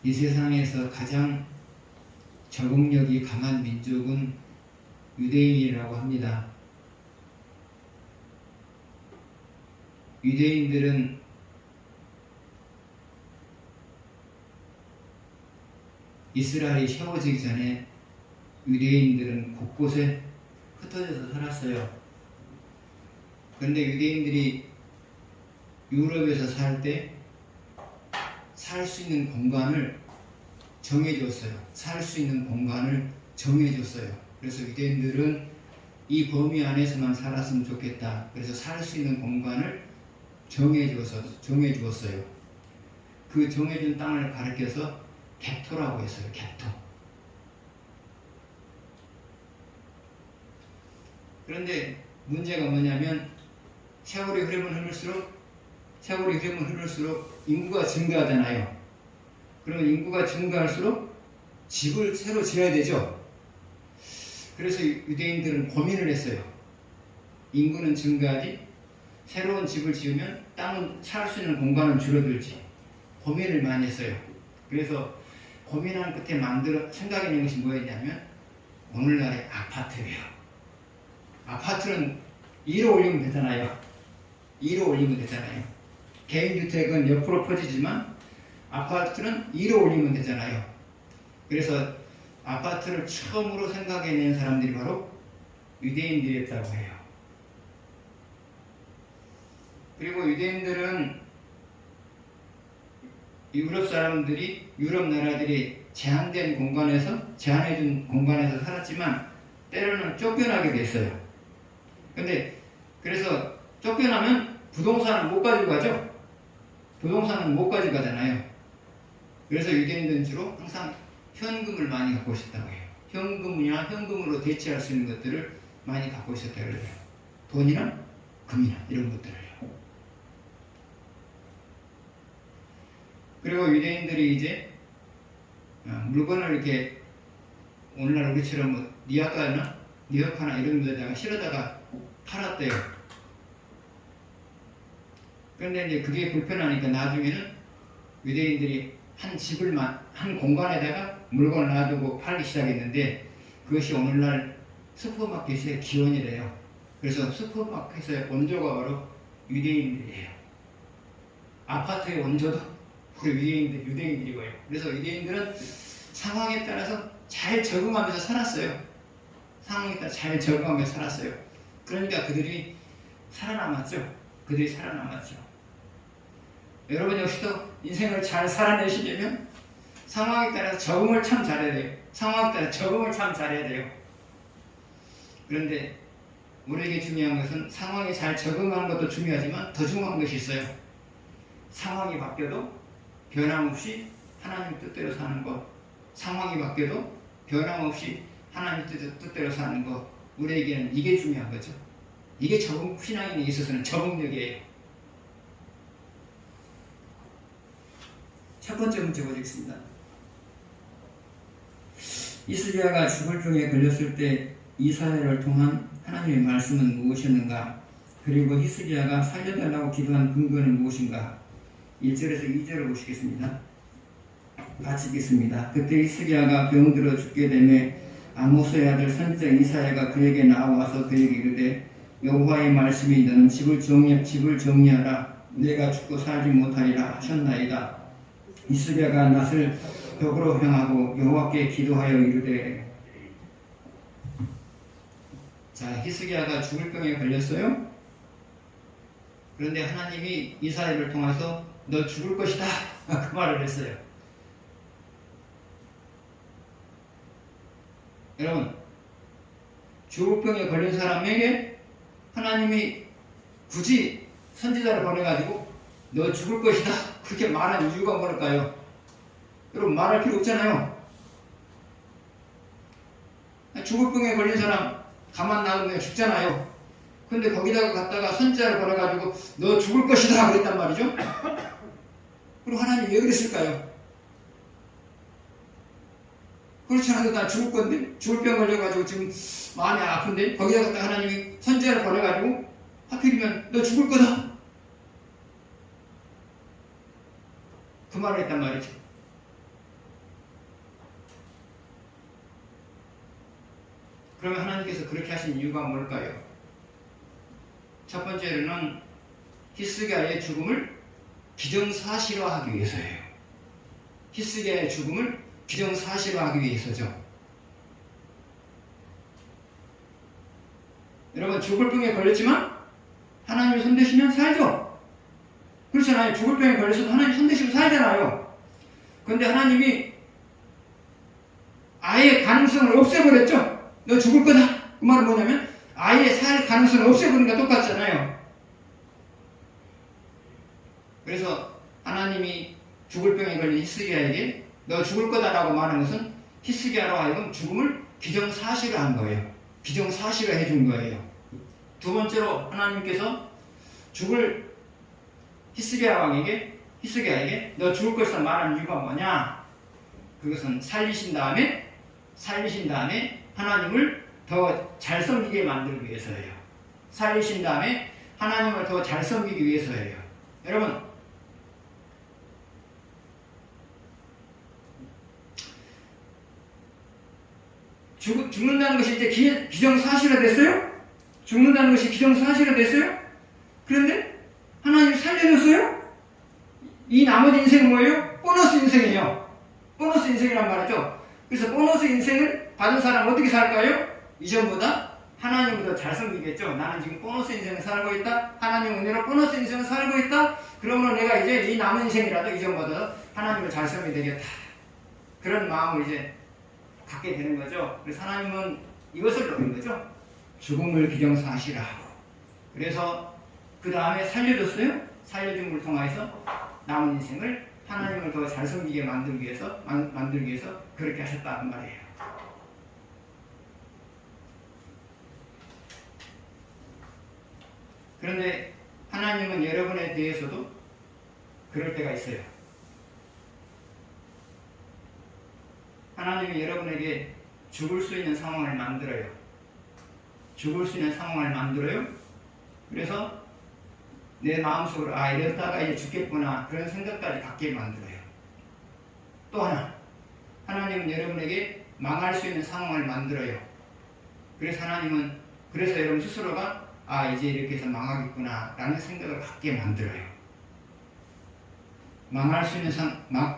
이 세상에서 가장 적응력이 강한 민족은 유대인이라고 합니다. 유대인들은 이스라엘이 세워지기 전에 유대인들은 곳곳에 흩어져서 살았어요. 그런데 유대인들이 유럽에서 살 때 살 수 있는 공간을 정해줬어요. 살 수 있는 공간을 정해줬어요. 그래서 유대인들은 이 범위 안에서만 살았으면 좋겠다. 그래서 살 수 있는 공간을 정해주었어요. 그 정해준 땅을 가리켜서 겟토라고 했어요. 겟토. 그런데 문제가 뭐냐면 세월이 흐르면 흐를수록 인구가 증가하잖아요. 그러면 인구가 증가할수록 집을 새로 지어야 되죠. 그래서 유대인들은 고민을 했어요. 인구는 증가하지 새로운 집을 지으면 땅은 살 수 있는 공간은 줄어들지. 고민을 많이 했어요. 그래서 고민한 끝에 생각해낸 것이 뭐였냐면 오늘날의 아파트예요. 아파트는 2로 올리면 되잖아요. 2로 올리면 되잖아요. 개인주택은 옆으로 퍼지지만 아파트는 2로 올리면 되잖아요. 그래서 아파트를 처음으로 생각해낸 사람들이 바로 유대인들이었다고 해요. 그리고 유대인들은 유럽 나라들이 제한해준 공간에서 살았지만 때로는 쫓겨나게 됐어요. 그래서 쫓겨나면 부동산을 못 가지고 가죠. 부동산은 못 가지고 가잖아요. 그래서 유대인들은 주로 항상 현금을 많이 갖고 있었다고 해요. 현금으로 대체할 수 있는 것들을 많이 갖고 있었다고 해요. 돈이나 금이나 이런 것들을요. 그리고 유대인들이 이제 물건을 이렇게 오늘날 우리처럼 니아카나 이런 데다가 실어다가 팔았대요. 그런데 이제 그게 불편하니까 나중에는 유대인들이 한 공간에다가 물건을 놔두고 팔기 시작했는데 그것이 오늘날 슈퍼마켓의 기원이래요. 그래서 슈퍼마켓의 원조가 바로 유대인들이에요. 아파트의 원조도 유대인들이고요. 그래서 유대인들은 상황에 따라서 잘 적응하면서 살았어요. 그러니까 그들이 살아남았죠. 여러분 역시도 인생을 잘 살아내시려면 상황에 따라서 적응을 참 잘해야 돼요. 그런데 우리에게 중요한 것은 상황에 잘 적응하는 것도 중요하지만 더 중요한 것이 있어요. 상황이 바뀌어도 변함없이 하나님 뜻대로 사는 것. 상황이 바뀌어도 변함없이 하나님 뜻대로 사는 것. 우리에게는 이게 중요한 거죠. 이게 신앙인에 있어서는 적응력이에요. 첫 번째 문제 보겠습니다. 히스기야가 죽을 병에 걸렸을 때 이사야를 통한 하나님의 말씀은 무엇이었는가? 그리고 히스기야가 살려달라고 기도한 근거는 무엇인가? 1절에서 2절을 보시겠습니다. 같이 읽겠습니다. 그때 히스기야가 병들어 죽게 되매 아모스의 아들 선지자 이사야가 그에게 나와서 그에게 이르되 여호와의 말씀이 너는 집을 정리하라. 내가 죽고 살지 못하리라 하셨나이다. 히스기야가 낯을 벽으로 향하고 여호와께 기도하여 이르되 자, 히스기야가 죽을 병에 걸렸어요. 그런데 하나님이 이사야를 통해서 너 죽을 것이다 그 말을 했어요. 여러분, 죽을 병에 걸린 사람에게 하나님이 굳이 선지자를 보내가지고 너 죽을 것이다 그렇게 말한 이유가 뭘까요? 여러분, 말할 필요 없잖아요. 죽을 병에 걸린 사람 가만 놔두면 죽잖아요. 근데 거기다가 갔다가 선지자를 보내가지고 너 죽을 것이다 그랬단 말이죠. 그럼 하나님 왜 그랬을까요? 그렇지 않아도 나 죽을 건데, 죽을 병 걸려가지고 지금 많이 아픈데 거기다가 갔다가 하나님이 선지자를 보내가지고 하필이면 너 죽을 거다 그 말을 했단 말이죠. 그러면 하나님께서 그렇게 하신 이유가 뭘까요? 첫 번째로는 히스기야의 죽음을 기정사실화하기 위해서예요. 히스기야의 죽음을 기정사실화하기 위해서죠. 여러분, 죽을 병에 걸렸지만 하나님이 손대시면 살죠? 그렇잖아요. 죽을 병에 걸려서도 하나님 손대시면 살잖아요. 그런데 하나님이 아예 가능성을 없애버렸죠? 너 죽을 거다. 그 말은 뭐냐면 아예 살 가능성을 없애버리는 거 똑같잖아요. 그래서 하나님이 죽을 병에 걸린 히스기야에게 너 죽을 거다라고 말하는 것은 히스기야로 하여금 죽음을 기정사실화한 거예요. 기정사실화 해준 거예요. 두 번째로 하나님께서 죽을 히스기야에게 너 죽을 것이다 말하는 이유가 뭐냐? 그것은 살리신 다음에 하나님을 더 잘 섬기게 만들기 위해서예요. 살리신 다음에 하나님을 더 잘 섬기기 위해서예요. 여러분, 죽는다는 것이 이제 기정사실화 됐어요? 죽는다는 것이 기정사실화 됐어요? 그런데 하나님이 살려줬어요? 이 나머지 인생은 뭐예요? 보너스 인생이에요. 보너스 인생이란 말이죠. 그래서 보너스 인생을 받은 사람은 어떻게 살까요? 이전보다 하나님을 더 잘 섬기겠죠. 나는 지금 보너스 인생을 살고 있다. 하나님 은혜로 보너스 인생을 살고 있다. 그러면 내가 이제 이 남은 인생이라도 이전보다 하나님을 잘 섬기게 되겠다. 그런 마음을 이제 갖게 되는 거죠. 그래서 하나님은 이것을 노린 거죠. 죽음을 기정사실화하고. 그래서 그 다음에 살려줬어요. 살려줌을 통해서 남은 인생을 하나님을 더 잘 섬기게 만들기 위해서 그렇게 하셨다는 말이에요. 그런데 하나님은 여러분에 대해서도 그럴 때가 있어요. 하나님이 여러분에게 죽을 수 있는 상황을 만들어요. 그래서 내 마음속으로 이러다가 이제 죽겠구나 그런 생각까지 갖게 만들어요. 또 하나, 하나님은 여러분에게 망할 수 있는 상황을 만들어요. 그래서 여러분 스스로가 이제 이렇게 해서 망하겠구나 라는 생각을 갖게 만들어요.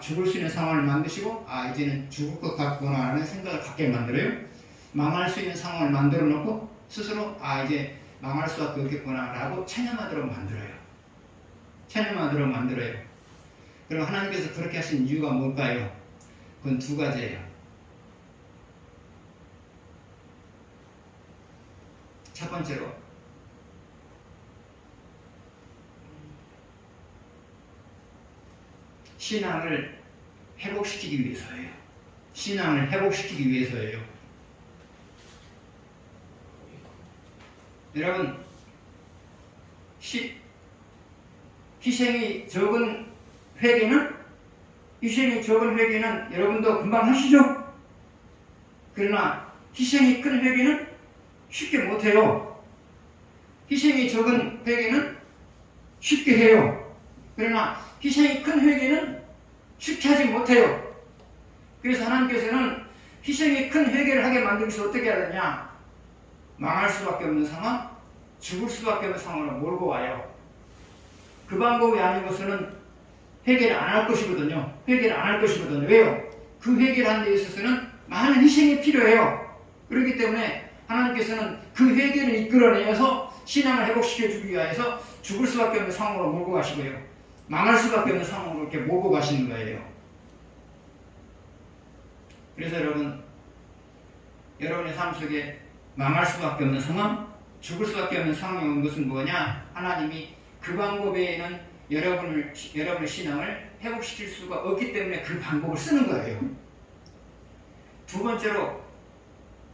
죽을 수 있는 상황을 만드시고 이제는 죽을 것 같구나 라는 생각을 갖게 만들어요. 망할 수 있는 상황을 만들어 놓고 스스로 이제 망할 수밖에 없겠구나 라고 체념하도록 만들어요. 그럼 하나님께서 그렇게 하신 이유가 뭘까요? 그건 두 가지예요. 첫 번째로 신앙을 회복시키기 위해서예요. 여러분, 희생이 적은 회개는 여러분도 금방 하시죠? 그러나 희생이 큰 회개는 쉽게 못해요. 희생이 적은 회개는 쉽게 해요. 그러나 희생이 큰 회개는 쉽게 하지 못해요. 그래서 하나님께서는 희생이 큰 회개를 하게 만들기 위해서 어떻게 해야 되냐? 망할 수밖에 없는 상황, 죽을 수밖에 없는 상황으로 몰고 와요. 그 방법이 아니고서는 회개를 안 할 것이거든요. 왜요? 그 회개를 하는 데 있어서는 많은 희생이 필요해요. 그렇기 때문에 하나님께서는 그 회개를 이끌어내서 신앙을 회복시켜주기 위해서 죽을 수밖에 없는 상황으로 몰고 가시고요. 망할 수밖에 없는 상황으로 이렇게 몰고 가시는 거예요. 그래서 여러분의 삶 속에 망할 수밖에 없는 상황, 죽을 수밖에 없는 상황이 온 것은 뭐냐? 하나님이 그 방법 외에는 여러분의 신앙을 회복시킬 수가 없기 때문에 그 방법을 쓰는 거예요. 두 번째로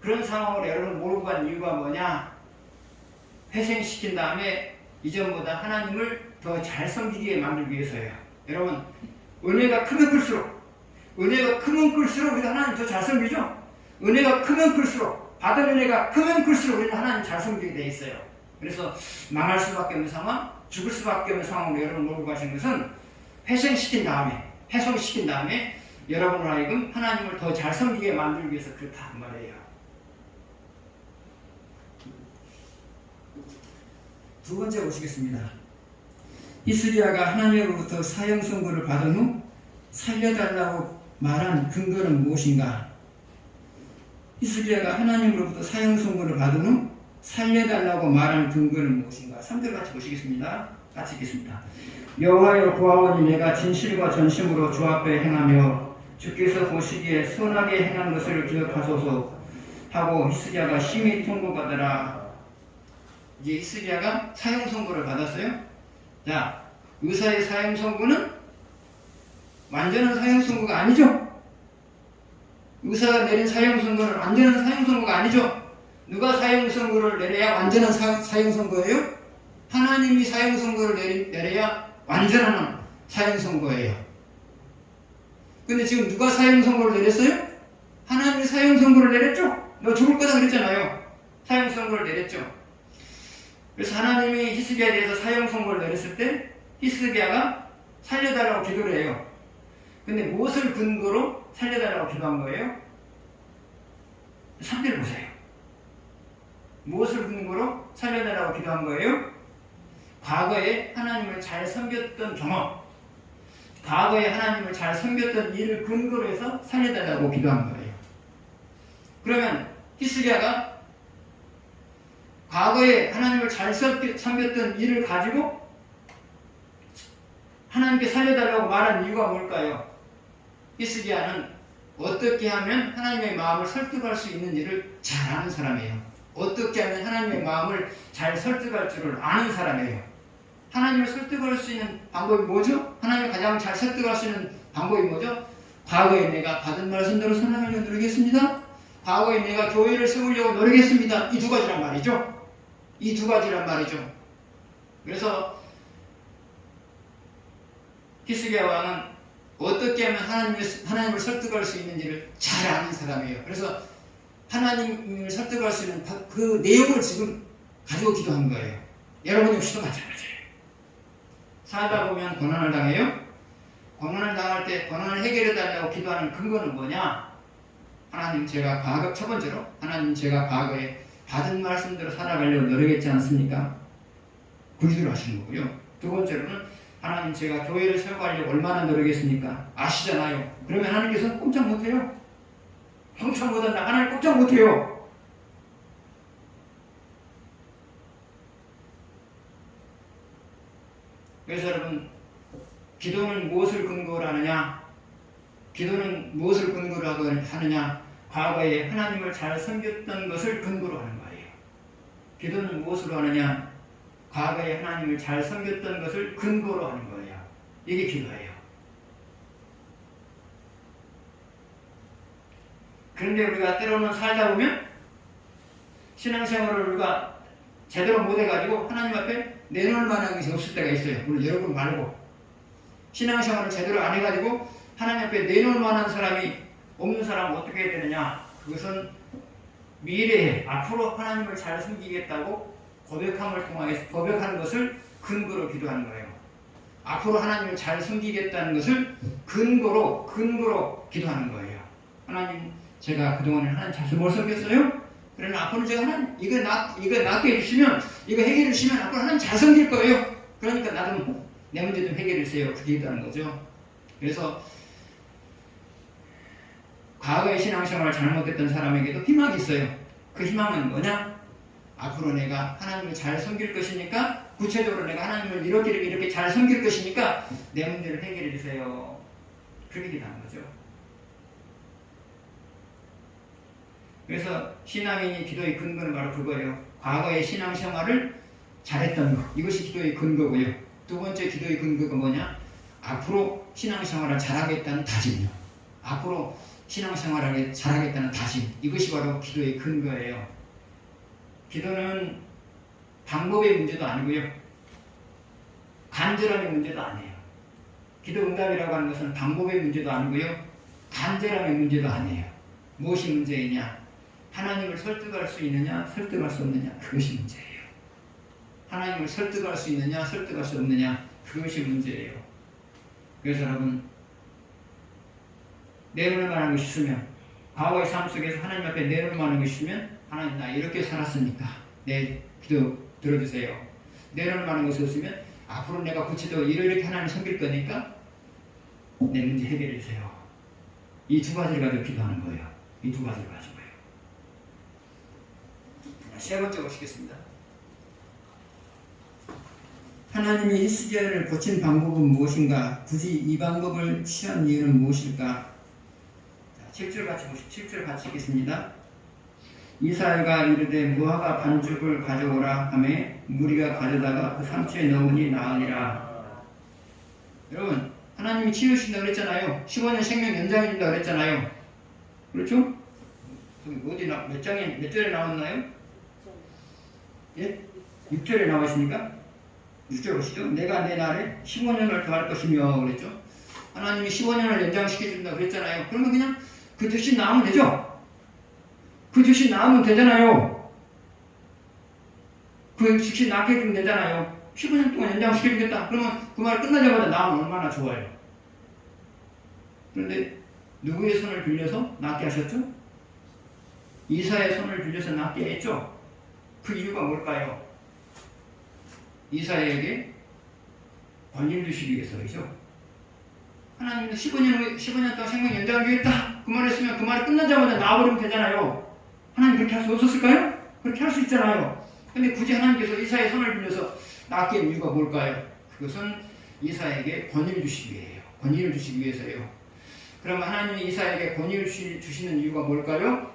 그런 상황으로 여러분을 몰고 간 이유가 뭐냐? 회생시킨 다음에 이전보다 하나님을 더 잘 섬기게 만들기 위해서예요. 여러분, 은혜가 크면 클수록 우리가 하나님 더 잘 섬기죠? 은혜가 크면 클수록, 받은 은혜가 크면 클수록 우리는 하나님 잘 섬기게 돼 있어요. 그래서 망할 수밖에 없는 상황, 죽을 수밖에 없는 상황으로 여러분을 몰고 가신 것은 회생시킨 다음에 여러분을 하여금 하나님을 더 잘 섬기게 만들기 위해서 그렇다는 말이에요. 두 번째 보시겠습니다. 히스기야가 하나님으로부터 사형 선고를 받은 후 살려달라고 말한 근거는 무엇인가? 히스기야가 하나님으로부터 사형 선고를 받은 후 살려달라고 말한 근거는 무엇인가? 3절 같이 보시겠습니다. 같이 읽겠습니다. 여호와여 구하오니 내가 진실과 전심으로 주 앞에 행하며 주께서 보시기에 선하게 행한 것을 기억하소서 하고 히스기야가 심히 통곡하더라. 이제 히스기야가 사형 선고를 받았어요. 자, 의사의 사형 선고는 완전한 사형 선고가 아니죠. 의사가 내린 사형 선고는 완전한 사형 선고가 아니죠. 누가 사형 선고를 내려야 완전한 사형 선고예요? 하나님이 사형 선고를 내려야 완전한 사형 선고예요. 근데 지금 누가 사형 선고를 내렸어요? 하나님이 사형 선고를 내렸죠. 너 죽을 거다 그랬잖아요. 사형 선고를 내렸죠. 그래서 하나님이 히스기야에 대해서 사형 선고를 내렸을 때 히스기야가 살려달라고 기도를 해요. 근데 무엇을 근거로 살려달라고 기도한 거예요? 3절 보세요. 무엇을 근거로 살려달라고 기도한 거예요? 과거에 하나님을 잘 섬겼던 경험, 과거에 하나님을 잘 섬겼던 일을 근거로 해서 살려달라고 기도한 거예요. 그러면 히스기야가 과거에 하나님을 잘 섬겼던 일을 가지고 하나님께 살려달라고 말한 이유가 뭘까요? 히스기야는 어떻게 하면 하나님의 마음을 설득할 수 있는 일을 잘 아는 사람이에요. 어떻게 하면 하나님의 마음을 잘 설득할 줄을 아는 사람이에요. 하나님을 설득할 수 있는 방법이 뭐죠? 하나님을 가장 잘 설득할 수 있는 방법이 뭐죠? 과거에 내가 받은 말씀대로 선행하려고 노력했습니다. 과거에 내가 교회를 세우려고 노력했습니다. 이 두 가지란 말이죠. 이 두 가지란 말이죠. 그래서 히스기야 왕은 어떻게 하면 하나님을 설득할 수 있는지를 잘 아는 사람이에요. 그래서 하나님을 설득할 수 있는 그 내용을 지금 가지고 기도한 거예요. 여러분 역시도 마찬가지예요. 살다 보면 고난을 당해요. 고난을 당할 때 고난을 해결해 달라고 기도하는 근거는 뭐냐? 하나님 제가 첫 번째로 하나님 제가 과거에 받은 말씀대로 살아가려고 노력했지 않습니까? 그 기도를 하시는 거고요. 두 번째로는 하나님 제가 교회를 세워가려고 얼마나 노력했습니까? 아시잖아요. 그러면 하나님께서는 꼼짝 못해요. 꼼짝 못한다. 하나님 꼼짝 못해요. 그래서 여러분 기도는 무엇을 근거로 하느냐? 기도는 무엇을 근거로 하느냐? 과거에 하나님을 잘 섬겼던 것을 근거로 하는 거예요. 기도는 무엇으로 하느냐? 과거에 하나님을 잘 섬겼던 것을 근거로 하는 거예요. 이게 기도예요. 그런데 우리가 때로는 살다 보면 신앙생활을 우리가 제대로 못해가지고 하나님 앞에 내놓을 만한 것이 없을 때가 있어요. 물론 여러분 말고 신앙생활을 제대로 안 해가지고 하나님 앞에 내놓을 만한 사람이 없는 사람은 어떻게 해야 되느냐? 그것은 미래에 앞으로 하나님을 잘 섬기겠다고 고백하는 것을 근거로 기도하는 거예요. 앞으로 하나님을 잘 섬기겠다는 것을 근거로 기도하는 거예요. 하나님, 제가 그동안에 하나님 잘 못 섬겼어요? 그러면 앞으로 제가 하나님, 이거 낫게 해주시면, 이거 해결해 주시면 앞으로 하나님 잘 섬길 거예요. 그러니까 나도 내 문제 좀 해결해 주세요. 그게 있다는 거죠. 그래서 과거의 신앙생활을 잘못했던 사람에게도 희망이 있어요. 그 희망은 뭐냐? 앞으로 내가 하나님을 잘 섬길 것이니까, 구체적으로 내가 하나님을 이렇게 잘 섬길 것이니까 내 문제를 해결해 주세요. 그렇게 기도하는 거죠. 그래서 신앙인이 기도의 근거는 바로 그거예요. 과거의 신앙생활을 잘했던 것, 이것이 기도의 근거고요. 두 번째 기도의 근거가 뭐냐? 앞으로 신앙생활을 잘하겠다는 다짐이요. 앞으로 신앙생활을 잘하겠다는 다짐, 이것이 바로 기도의 근거예요. 기도는 방법의 문제도 아니고요, 간절함의 문제도 아니에요. 기도 응답이라고 하는 것은 방법의 문제도 아니고요, 간절함의 문제도 아니에요. 무엇이 문제이냐? 하나님을 설득할 수 있느냐, 설득할 수 없느냐, 그것이 문제예요. 하나님을 설득할 수 있느냐, 설득할 수 없느냐, 그것이 문제예요. 그래서 여러분, 내놓을 만한 것이 있으면, 과거의 삶 속에서 하나님 앞에 내놓을 만한 것이 있으면, 하나님 나 이렇게 살았으니까 내 기도 들어주세요. 내려놓을 만한 것이 없으면 앞으로 내가 구체적으로 이렇게 하나님 섬길 거니까 내 문제 해결해 주세요. 이 두 가지를 가지고 기도하는 거예요. 이 두 가지를 가지고요. 세 번째 보시겠습니다. 하나님이 히스기야를 고친 방법은 무엇인가? 굳이 이 방법을 취한 이유는 무엇일까? 7절 같이 읽겠습니다. 이사야가 이르되 무화과 반죽을 가져오라 하매 무리가 가져다가 그 상처에 넣으니 나으니라. 여러분, 하나님이 치유하신다 그랬잖아요. 15년 생명 연장해준다 그랬잖아요. 그렇죠? 어디 몇 절에 나왔나요? 예? 6절에 나와 있습니까? 6절 보시죠. 내가 내 날에 15년을 더할 것이며 그랬죠. 하나님이 15년을 연장시켜준다 그랬잖아요. 그러면 그냥 그 대신 나오면 되죠. 그 대신 나오면 되잖아요. 그 즉시 낫게 해주면 되잖아요. 15년 동안 연장시켜주겠다. 그러면 그 말 끝나자마자 나오면 얼마나 좋아요. 그런데 누구의 손을 빌려서 낫게 하셨죠? 이사의 손을 빌려서 낫게 했죠. 그 이유가 뭘까요? 이사야에게 권위를 주시기 위해서이죠. 하나님은 15년 동안 생명 연장을 주겠다. 그 말을 했으면 그 말이 끝나자마자 나와버리면 되잖아요. 하나님 그렇게 할 수 없었을까요? 그렇게 할 수 있잖아요. 근데 굳이 하나님께서 이사야의 손을 빌려서 낫게 한 이유가 뭘까요? 그것은 이사야에게 권위를 주시기 위해요. 권위를 주시기 위해서요. 그러면 하나님이 이사야에게 권위를 주시는 이유가 뭘까요?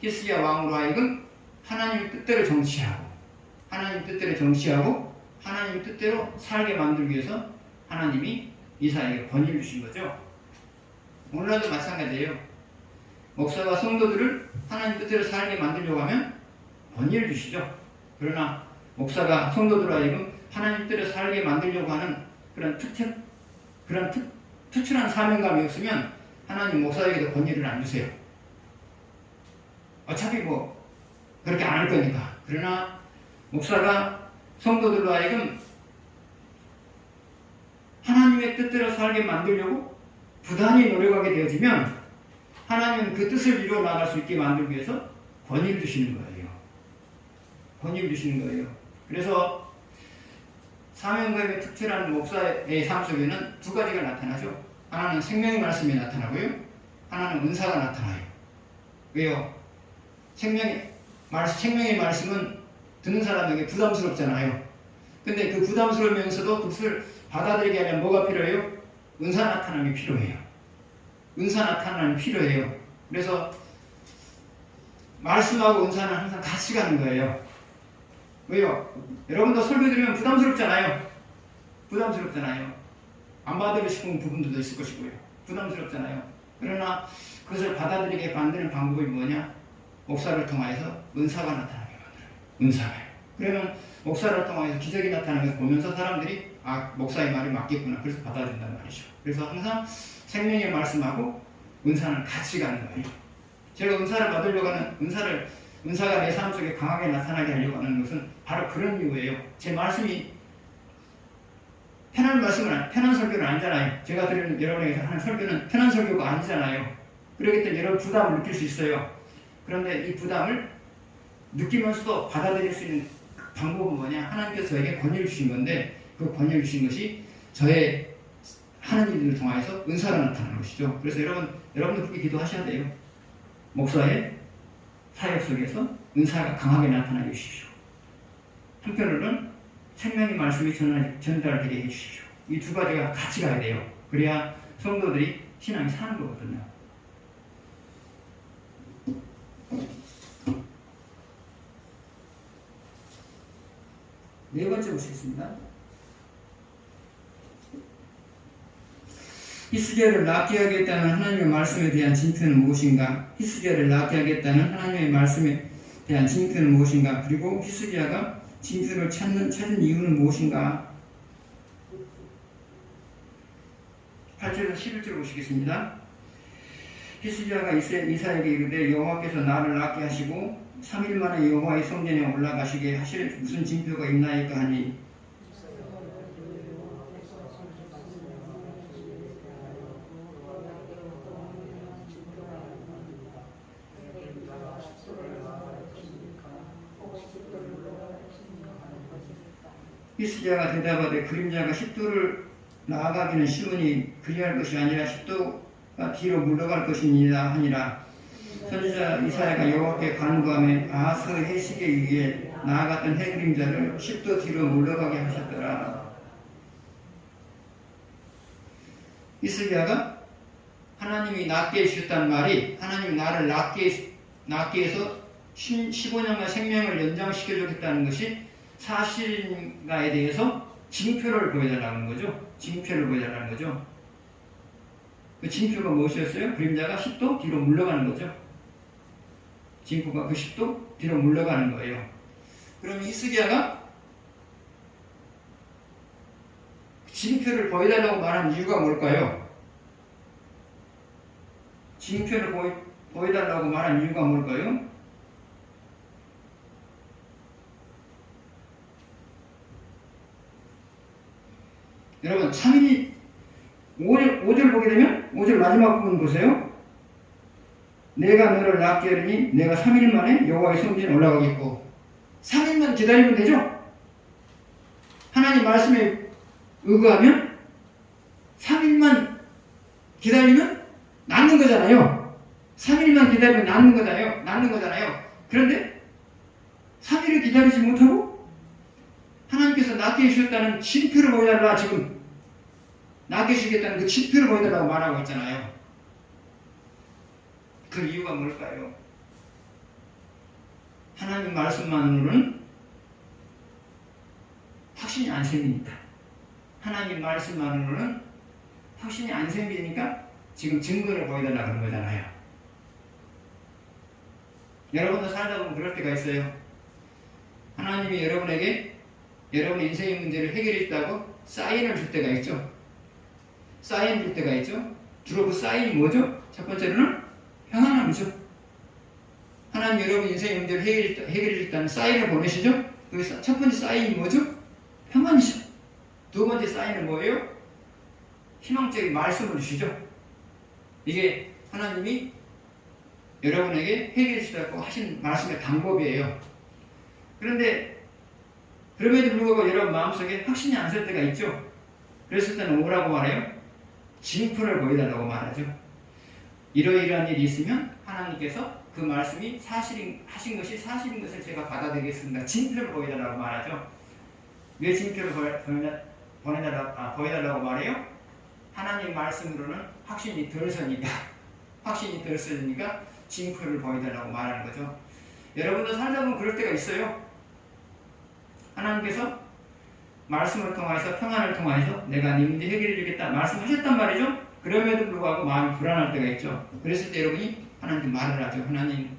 히스기야 왕으로 하여금 하나님의 뜻대로 정치하고 하나님 뜻대로 살게 만들기 위해서 하나님이 이사야에게 권위를 주신 거죠. 오늘날도 마찬가지예요. 목사가 성도들을 하나님 뜻대로 살게 만들려고 하면 권위를 주시죠. 그러나 목사가 성도들로 하여금 하나님 뜻대로 살게 만들려고 하는 그런 특출한 사명감이 없으면 하나님 목사에게도 권위를 안 주세요. 어차피 그렇게 안 할 거니까. 그러나 목사가 성도들로 하여금 하나님의 뜻대로 살게 만들려고 부단히 노력하게 되어지면 하나님은 그 뜻을 이루어 나갈 수 있게 만들기 위해서 권위를 주시는 거예요. 권위를 주시는 거예요. 그래서 사명감의 특출한 목사의 삶 속에는 두 가지가 나타나죠. 하나는 생명의 말씀이 나타나고요. 하나는 은사가 나타나요. 왜요? 생명의 말씀은 듣는 사람에게 부담스럽잖아요. 근데 그 부담스러우면서도 그것을 받아들이게 하려면 뭐가 필요해요? 은사 나타남이 필요해요. 은사 나타남이 필요해요. 그래서 말씀하고 은사는 항상 같이 가는 거예요. 왜요? 여러분도 설교 드리면 부담스럽잖아요. 안 받아들이고 싶은 부분도 있을 것이고요. 부담스럽잖아요. 그러나 그것을 받아들이게 만드는 방법이 뭐냐? 목사를 통하여서 은사가 나타나게 만들어요. 은사가요. 그러면 목사를 통하여서 기적이 나타나는 것을 보면서 사람들이 목사의 말이 맞겠구나. 그래서 받아들인단 말이죠. 그래서 항상 생명의 말씀하고 은사는 같이 가는 거예요. 제가 은사를 받으려고 하는 은사가 내 삶 속에 강하게 나타나게 하려고 하는 것은 바로 그런 이유예요. 제 말씀이 편한 설교는 아니잖아요. 제가 드리는 여러분에게 하는 설교는 편한 설교가 아니잖아요. 그렇기 때문에 여러분 부담을 느낄 수 있어요. 그런데 이 부담을 느끼면서도 받아들일 수 있는 방법은 뭐냐? 하나님께서 저에게 권위를 주신 건데 그 권위를 주신 것이 저의 하는 일을 통해서 은사가 나타나는 것이죠. 그래서 여러분도 그렇게 기도하셔야 돼요. 목사의 사역 속에서 은사가 강하게 나타나게 해주십시오. 한편으로는 생명의 말씀이 전달되게 해주십시오. 이 두 가지가 같이 가야 돼요. 그래야 성도들이 신앙이 사는 거거든요. 네 번째 보시겠습니다. 히스기야를 낫게 하겠다는 하나님의 말씀에 대한 징표는 무엇인가? 히스기야를 낫게 하겠다는 하나님의 말씀에 대한 징표는 무엇인가? 그리고 히스기야가 징표를 찾은 이유는 무엇인가? 8절에서 11절 보시겠습니다. 히스기야가 이사야에게 이르되 여호와께서 나를 낫게 하시고 3일 만에 여호와의 성전에 올라가시게 하실 무슨 징표가 있나이까 하니 히스기야가 대답하되 그림자가 10도를 나아가기는 쉬우니 그리할 것이 아니라 10도가 뒤로 물러갈 것이니라 하니라. 선지자 이사야가 여호와께 간구하며 아하스 해시계 위에 나아갔던 해 그림자를 10도 뒤로 물러가게 하셨더라. 히스기야가 하나님이 낫게 해주셨다는 말이 하나님이 나를 낫게 해서 15년간 생명을 연장시켜주겠다는 것이 사실인가에 대해서 징표를 보여달라는 거죠. 징표를 보여달라는 거죠. 그 징표가 무엇이었어요? 그림자가 10도 뒤로 물러가는 거죠. 징표가 그 10도 뒤로 물러가는 거예요. 그럼 히스기야가 징표를 보여달라고 말한 이유가 뭘까요? 징표를 보여달라고 말한 이유가 뭘까요? 여러분 3일이 5절 보게 되면 5절 마지막 부분 보세요. 내가 너를 낫게 하리니 내가 3일 만에 여호와의 성전에 올라가겠고 3일만 기다리면 되죠? 하나님 말씀에 의거하면 3일만 기다리면 낫는 거잖아요. 3일만 기다리면 낫는 거잖아요. 그런데 3일을 기다리지 못하고 하나님께서 낫게 해주셨다는 징표를 보여달라 지금 낫게 해주시겠다는 그 징표를 보여달라고 말하고 있잖아요. 그 이유가 뭘까요? 하나님 말씀만으로는 확신이 안 생기니까. 하나님 말씀만으로는 확신이 안 생기니까 지금 증거를 보여달라고 하는 거잖아요. 여러분도 살다 보면 그럴 때가 있어요. 하나님이 여러분에게 여러분의 인생의 문제를 해결해 줬다고 사인을 줄 때가 있죠. 사인 줄 때가 있죠. 주로 그 사인이 뭐죠? 첫 번째로는 평안함이죠. 하나님 여러분 인생의 문제를 해결해 줬다는 사인을 보내시죠. 그 첫 번째 사인이 뭐죠? 평안이죠. 두 번째 사인은 뭐예요? 희망적인 말씀을 주시죠. 이게 하나님이 여러분에게 해결해 주시다고 하신 말씀의 방법이에요. 그런데 그럼에도 불구하고 여러분 마음속에 확신이 안 설 때가 있죠. 그랬을 때는 뭐라고 말해요? 징표를 보여달라고 말하죠. 이러이러한 일이 있으면 하나님께서 그 말씀이 하신 것이 사실인 것을 제가 받아들이겠습니다. 징표를 보여달라고 말하죠. 왜 징표를 보여달라고 말해요? 하나님 말씀으로는 확신이 덜 서니까 징표를 보여달라고 말하는 거죠. 여러분도 살다 보면 그럴 때가 있어요. 하나님께서 말씀을 통해서 평안을 통해서 내가 네 문제 해결해 주겠다 말씀하셨단 말이죠. 그럼에도 불구하고 마음이 불안할 때가 있죠. 그랬을 때 여러분이 하나님께 말을 하죠. 하나님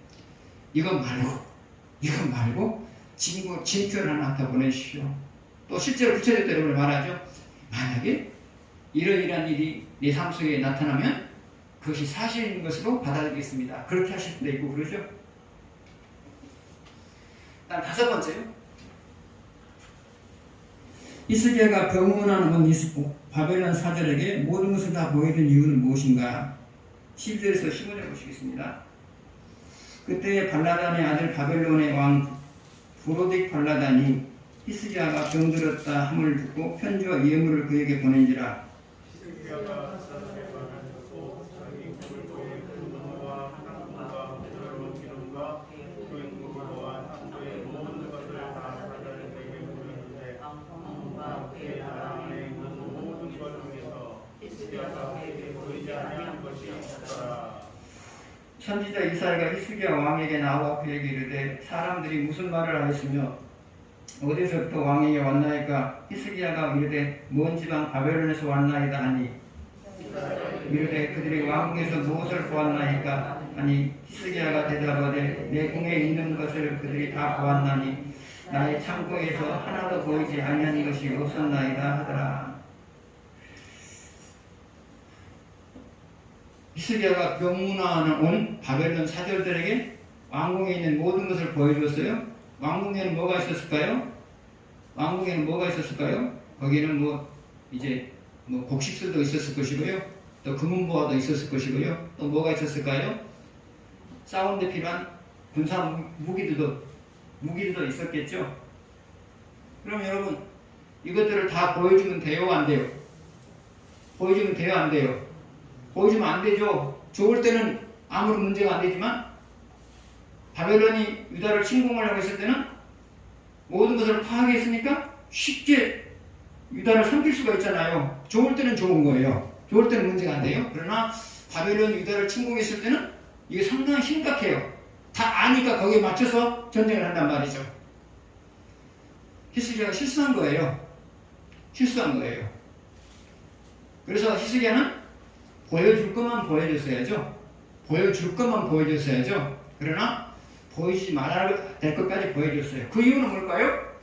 이건 말고 징표를 하나 더 보내주십시오. 또 실제로 구체적으로 여러분을 말하죠. 만약에 이러이러한 일이 내 삶 속에 나타나면 그것이 사실인 것으로 받아들이겠습니다. 그렇게 하실 수도 있고 그러죠. 다음 다섯 번째요. 히스기야가 병문안 온 바벨론 사절에게 모든 것을 다 보여준 이유는 무엇인가? 10절에서 15절 보시겠습니다. 그때 발라단의 아들 바벨론의 왕 부로딕 발라단이 히스기야가 병들었다 함을 듣고 편지와 예물을 그에게 보낸지라. 히스기야가 사람의 말을 듣고 자기 꿈을 통해 분노와 한국과 부드러운 기름과 그 인구와 한국의 모든 것을 다 사자에게 보냈는데 왕과 그의 나라 안에 있는 모든 것 중에서 히스기야가 그에게 보이지 아니한 것이 없더라. 선지자 이사야가 히스기야 왕에게 나와 그에게 이르되 사람들이 무슨 말을 하였으며 어디서부터 왕에게 왔나이까? 히스기야가 이르되 먼 지방 바벨론에서 왔나이다 하니 이르되 그들이 왕궁에서 무엇을 보았나이까? 하니 히스기야가 대답하되 내 궁에 있는 것을 그들이 다 보았나니 나의 창고에서 하나도 보이지 아니한 것이 없었나이다 하더라. 히스기야가 병문안 온 바벨론 사절들에게 왕궁에 있는 모든 것을 보여줬어요. 왕궁에는 뭐가 있었을까요? 거기는 곡식수도 있었을 것이고요. 또 금은보화도 있었을 것이고요. 또 뭐가 있었을까요? 싸우는 데 필요한 군사 무기들도 있었겠죠. 그럼 여러분 이것들을 다 보여주면 돼요, 안 돼요? 보여주면 돼요, 안 돼요? 보여주면 안 되죠. 좋을 때는 아무런 문제가 안 되지만 바벨론이 유다를 침공하려고 했을 때는 모든 것을 파악했으니까 쉽게 유다를 삼킬 수가 있잖아요. 좋을 때는 좋은 거예요. 좋을 때는 문제가 안 돼요. 그러나 바벨론이 유다를 침공했을 때는 이게 상당히 심각해요. 다 아니까 거기에 맞춰서 전쟁을 한단 말이죠. 히스기야가 실수한 거예요. 실수한 거예요. 그래서 히스기야는 보여줄 것만 보여줬어야죠. 보여줄 것만 보여줬어야죠. 그러나 보이지 말아야 될 것까지 보여줬어요. 그 이유는 뭘까요?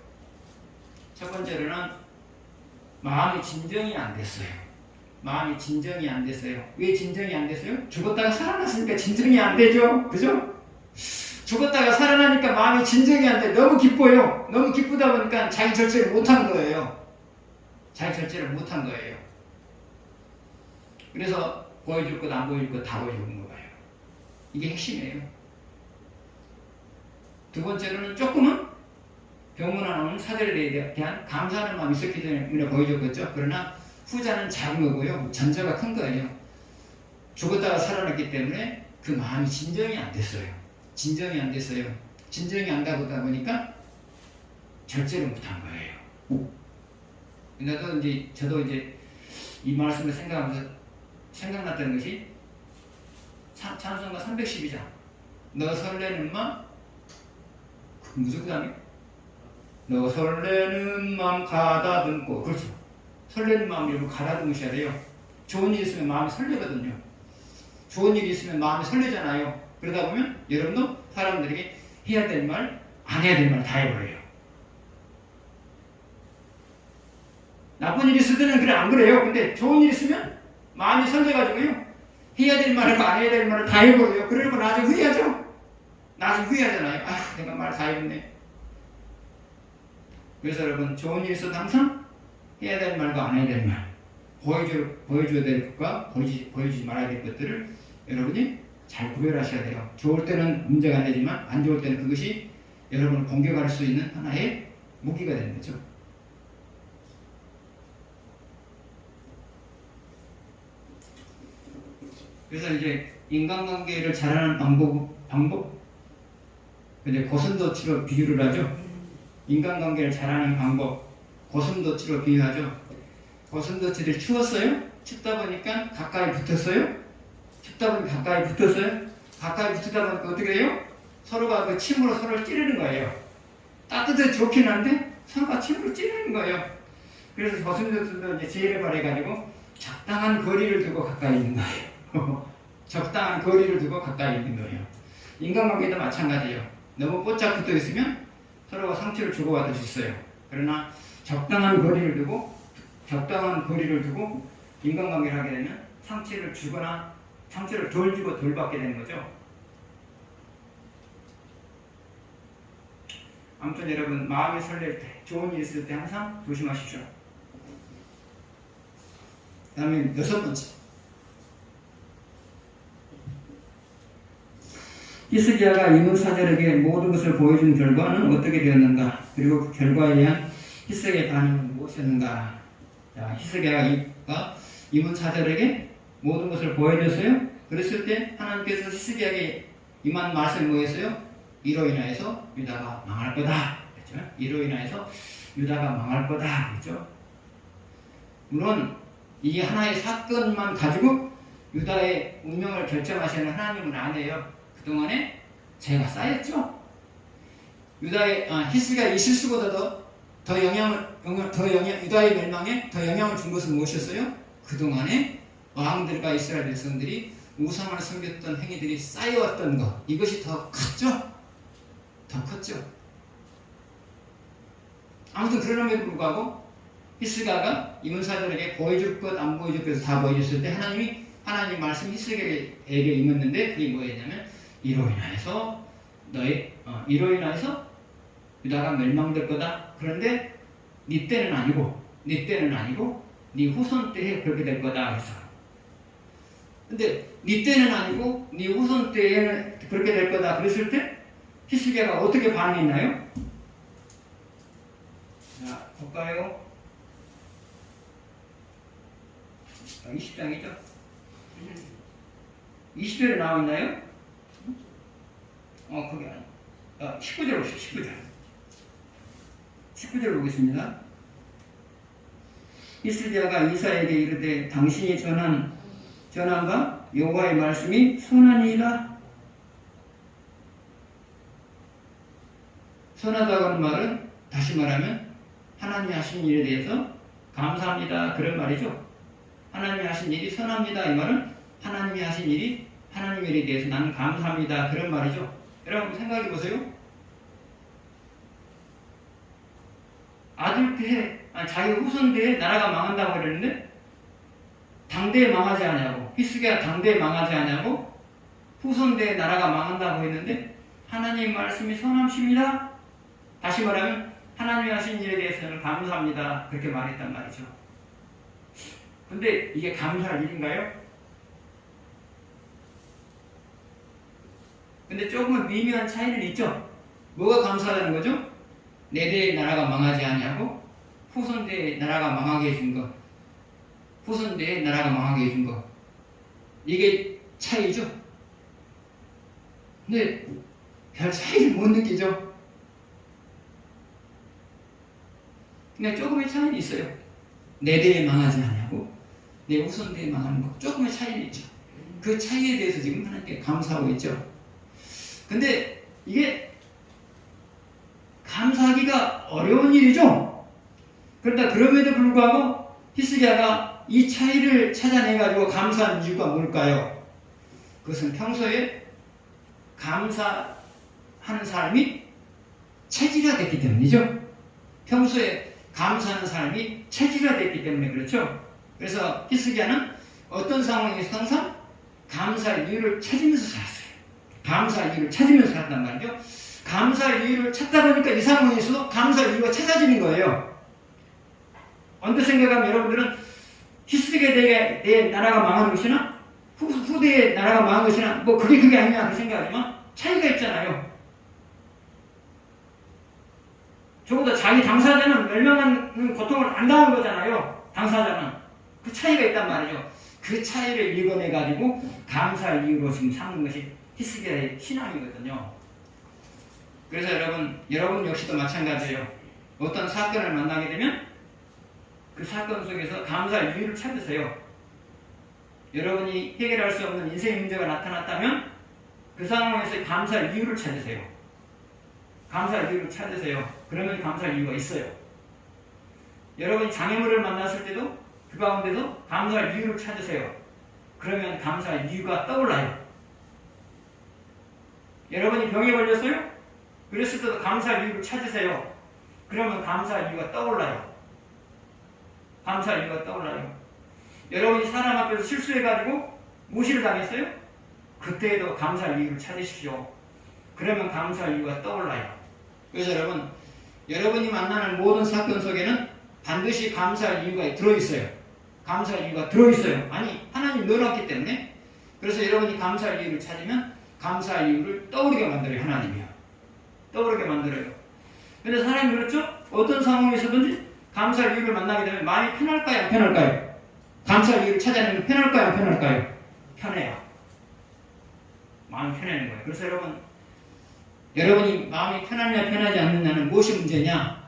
첫 번째로는 마음이 진정이 안 됐어요. 마음이 진정이 안 됐어요. 왜 진정이 안 됐어요? 죽었다가 살아났으니까 진정이 안 되죠. 그죠? 죽었다가 살아나니까 마음이 진정이 안 돼. 너무 기뻐요. 너무 기쁘다 보니까 자기 절제를 못한 거예요. 자기 절제를 못한 거예요. 그래서 보여줄 것 안 보여줄 것 다 보여주는 거예요. 이게 핵심이에요. 두 번째로는 조금은 병문안 오는 사절에 대한 감사하는 마음이 있었기 때문에 보여줬겠죠. 그러나 후자는 작은 거고요. 전자가 큰 거예요. 죽었다가 살아났기 때문에 그 마음이 진정이 안 됐어요. 진정이 안 됐어요. 진정이 안 되다 보니까 절제를 못한 거예요. 저도 이제 이 말씀을 생각하면서 생각났던 것이 찬송가 312장. 너 설레는 마음, 무슨 그 다음에? 너 설레는 마음 가다듬고. 그렇죠. 설레는 마음 여러분 가다듬으셔야 돼요. 좋은 일 있으면 마음이 설레거든요. 좋은 일이 있으면 마음이 설레잖아요. 그러다 보면 여러분도 사람들에게 해야 될 말, 안 해야 될 말 다 해버려요. 나쁜 일이 있을 때는 그래 안 그래요. 근데 좋은 일이 있으면 마음이 설레가지고요. 해야 될 말을 안 해야 될 말을 다 해버려요. 그러고 나중에 후회하죠. 나중에 후회하잖아요. 아, 내가 말 다 했네. 그래서 여러분 좋은 일이 있어도 항상 해야 될 말과 안 해야 될 말, 보여줘야 될 것과 보여주지 말아야 될 것들을 여러분이 잘 구별하셔야 돼요. 좋을 때는 문제가 안 되지만 안 좋을 때는 그것이 여러분을 공격할 수 있는 하나의 무기가 되는 거죠. 그래서 이제 인간관계를 잘하는 방법, 이제 고슴도치로 비유를 하죠. 인간관계를 잘하는 방법, 고슴도치로 비유하죠. 고슴도치를 추웠어요? 춥다 보니까 가까이 붙었어요? 춥다 보니까 가까이 붙었어요? 가까이 붙다 보니까 어떻게 해요? 서로가 그 침으로 서로를 찌르는 거예요. 따뜻해 좋긴 한데 서로가 침으로 찌르는 거예요. 그래서 고슴도치도 이제 지혜를 발휘해가지고 적당한 거리를 두고 가까이 있는 거예요. 적당한 거리를 두고 가까이 있는 거예요. 인간관계도 마찬가지예요. 너무 뽀짝 붙어 있으면 서로가 상처를 주고받을 수 있어요. 그러나 적당한 거리를 두고 인간관계를 하게 되면 상처를 주거나 상처를 덜 주고 덜 받게 되는 거죠. 아무튼 여러분 마음이 설렐 때, 좋은 일 있을 때 항상 조심하십시오. 그 다음에 6번째, 히스기야가 이문사절에게 모든 것을 보여준 결과는 어떻게 되었는가? 그리고 그 결과에 대한 히스기야의 반응은 무엇이었는가? 자, 히스기야가 이문사절에게 모든 것을 보여줬어요. 그랬을 때 하나님께서 히스기야에게 임한 말씀이 뭐였어요? 이로 인하여서 유다가 망할 거다. 그렇죠? 이로 인하여서 유다가 망할 거다. 그렇죠? 물론 이 하나의 사건만 가지고 유다의 운명을 결정하시는 하나님은 아니에요. 그동안에 죄가 쌓였죠. 히스기야 이 실수보다도 유다의 멸망에 더 영향을 준 것은 무엇이었어요? 그동안에 왕들과 이스라엘 백성들이 우상을 섬겼던 행위들이 쌓여왔던 것, 이것이 더 컸죠? 더 컸죠. 아무튼 그럼에도 불구하고 히스기야가 이문사절에게 보여줄 것 안 보여줄 것 다 보여줬을 때 하나님 말씀 히스기야에게 임했는데 그게 뭐였냐면 이로 인하여서 유다가 멸망될 거다. 그런데 네 때는 아니고 네 후손 때에 그렇게 될 거다. 그래서 근데 네 때는 아니고 네 후손 때에는 그렇게 될 거다. 그랬을 때 히스기야가 어떻게 반응했나요? 자, 볼까요? 20장이죠? 20절에 나와 있나요? 거기 아니. 19절 보시죠. 19절. 19절 보겠습니다. 히스기야가 이사에게 이르되 당신이 전한 바 여호와의 말씀이 선하니이다. 선하다고 하는 말은 다시 말하면 하나님이 하신 일에 대해서 감사합니다 그런 말이죠. 하나님이 하신 일이 선합니다 이 말은 하나님이 하신 일이 하나님의 일에 대해서 나는 감사합니다 그런 말이죠. 여러분 생각해 보세요. 아들 때 자기 후손 때에 나라가 망한다고 그랬는데 당대에 망하지 않냐고, 히스기야 당대에 망하지 않냐고, 후손 때에 나라가 망한다고 했는데 하나님 말씀이 선함십니다. 다시 말하면 하나님이 하신 일에 대해서는 감사합니다 그렇게 말했단 말이죠. 근데 이게 감사할 일인가요? 근데 조금은 미묘한 차이는 있죠. 뭐가 감사하다는 거죠? 내 대의 나라가 망하지 않냐고, 후손 대의 나라가 망하게 해준 것, 후손 대의 나라가 망하게 해준 것, 이게 차이죠. 근데 별 차이를 못 느끼죠. 근데 조금의 차이는 있어요. 내 대에 망하지 않냐고, 내 후손 대에 망하는 것, 조금의 차이는 있죠. 그 차이에 대해서 지금 하나님께 감사하고 있죠. 근데 이게 감사하기가 어려운 일이죠. 그러다 그럼에도 불구하고 히스기야가 이 차이를 찾아내가지고 감사한 이유가 뭘까요? 그것은 평소에 감사하는 삶이 체질화됐기 때문이죠. 평소에 감사하는 삶이 체질화됐기 때문에 그렇죠. 그래서 히스기야는 어떤 상황에서 항상 감사의 이유를 찾으면서 살았어요. 감사의 이유를 찾으면서 살았단 말이죠. 감사의 이유를 찾다 보니까 이 상황에서도 감사의 이유가 찾아지는 거예요. 언뜻 생각하면 여러분들은 히스기야에 대해 나라가 망한 것이나 후대에 나라가 망한 것이나 뭐 그게 아니냐 그 생각하지만 차이가 있잖아요. 적어도 자기 당사자는 멸망하는 고통을 안 당한 거잖아요. 당사자는. 그 차이가 있단 말이죠. 그 차이를 읽어내가지고 감사의 이유로 지금 삼는 것이 히스기야의 신앙이거든요. 그래서 여러분 역시도 마찬가지예요. 어떤 사건을 만나게 되면 그 사건 속에서 감사의 이유를 찾으세요. 여러분이 해결할 수 없는 인생 문제가 나타났다면 그 상황에서 감사의 이유를 찾으세요. 감사의 이유를 찾으세요. 그러면 감사의 이유가 있어요. 여러분이 장애물을 만났을 때도 그 가운데서 감사의 이유를 찾으세요. 그러면 감사의 이유가 떠올라요. 여러분이 병에 걸렸어요? 그랬을 때도 감사의 이유를 찾으세요. 그러면 감사의 이유가 떠올라요. 감사의 이유가 떠올라요. 여러분이 사람 앞에서 실수해가지고 무시를 당했어요? 그때에도 감사의 이유를 찾으십시오. 그러면 감사의 이유가 떠올라요. 그래서 여러분이 만나는 모든 사건 속에는 반드시 감사의 이유가 들어있어요. 감사의 이유가 들어있어요. 아니, 하나님 넣어놨기 때문에. 그래서 여러분이 감사의 이유를 찾으면 감사의 이유를 떠오르게 만들어요. 하나님이요. 떠오르게 만들어요. 근데 사람이 그렇죠? 어떤 상황에서든지 감사의 이유를 만나게 되면 마음이 편할까요? 안 편할까요? 감사의 이유를 찾아내면 편할까요? 안 편할까요? 편해요. 마음이 편해지는 거예요. 그래서 여러분이 마음이 편하냐 편하지 않느냐는 무엇이 문제냐?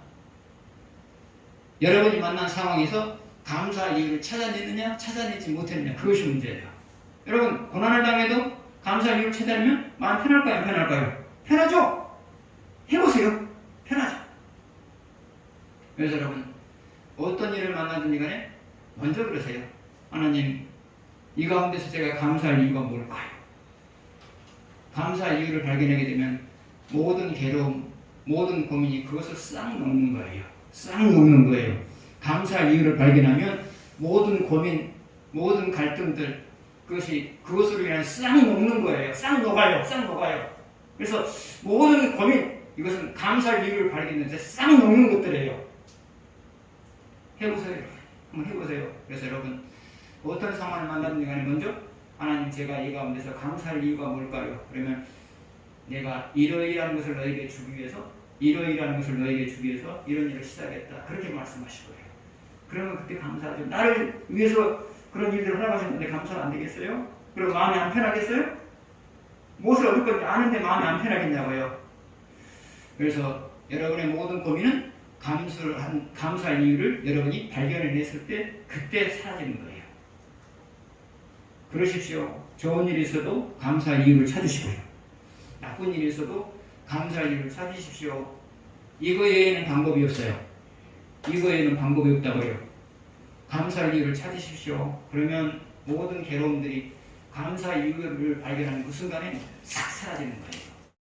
여러분이 만난 상황에서 감사의 이유를 찾아내느냐 찾아내지 못했느냐 그것이 문제예요. 여러분 고난을 당해도 감사의 이유를 찾아내면 마음 편할까요? 안 편할까요? 편하죠? 해보세요. 편하죠. 그래서 여러분 어떤 일을 만나든지 간에 먼저 그러세요. 하나님 이 가운데서 제가 감사할 이유가 뭘까요? 감사의 이유를 발견하게 되면 모든 괴로움, 모든 고민이 그것을 싹 녹는 거예요. 싹 녹는 거예요. 감사의 이유를 발견하면 모든 고민, 모든 갈등들 그것이 그것으로 인한 싹 녹는 거예요. 싹 녹아요. 싹 녹아요. 그래서 모든 고민 이것은 감사의 이유를 발견해서 싹 녹는 것들이에요. 해보세요. 한번 해보세요. 그래서 여러분 어떤 상황을 만나든지 간에 먼저 하나님 제가 이 가운데서 감사할 이유가 뭘까요? 그러면 내가 이러이러한 것을 너에게 주기 위해서 이러이러한 것을 너에게 주기 위해서 이런 일을 시작했다. 그렇게 말씀하실 거예요. 그러면 그때 감사하죠. 나를 위해서 그런 일들을 허락하셨는데 감사가 안 되겠어요? 그리고 마음이 안 편하겠어요? 무엇을 얻을 건지 아는데 마음이 안 편하겠냐고요. 그래서 여러분의 모든 고민은 감사할 이유를 여러분이 발견해냈을 때 그때 사라지는 거예요. 그러십시오. 좋은 일이 있어도 감사할 이유를 찾으시고요. 나쁜 일이 있어도 감사할 이유를 찾으십시오. 이거 외에는 방법이 없어요. 이거 외에는 방법이 없다고요. 감사할 이유를 찾으십시오. 그러면 모든 괴로움들이 감사 이유를 발견하는 그 순간에 싹 사라지는 거예요.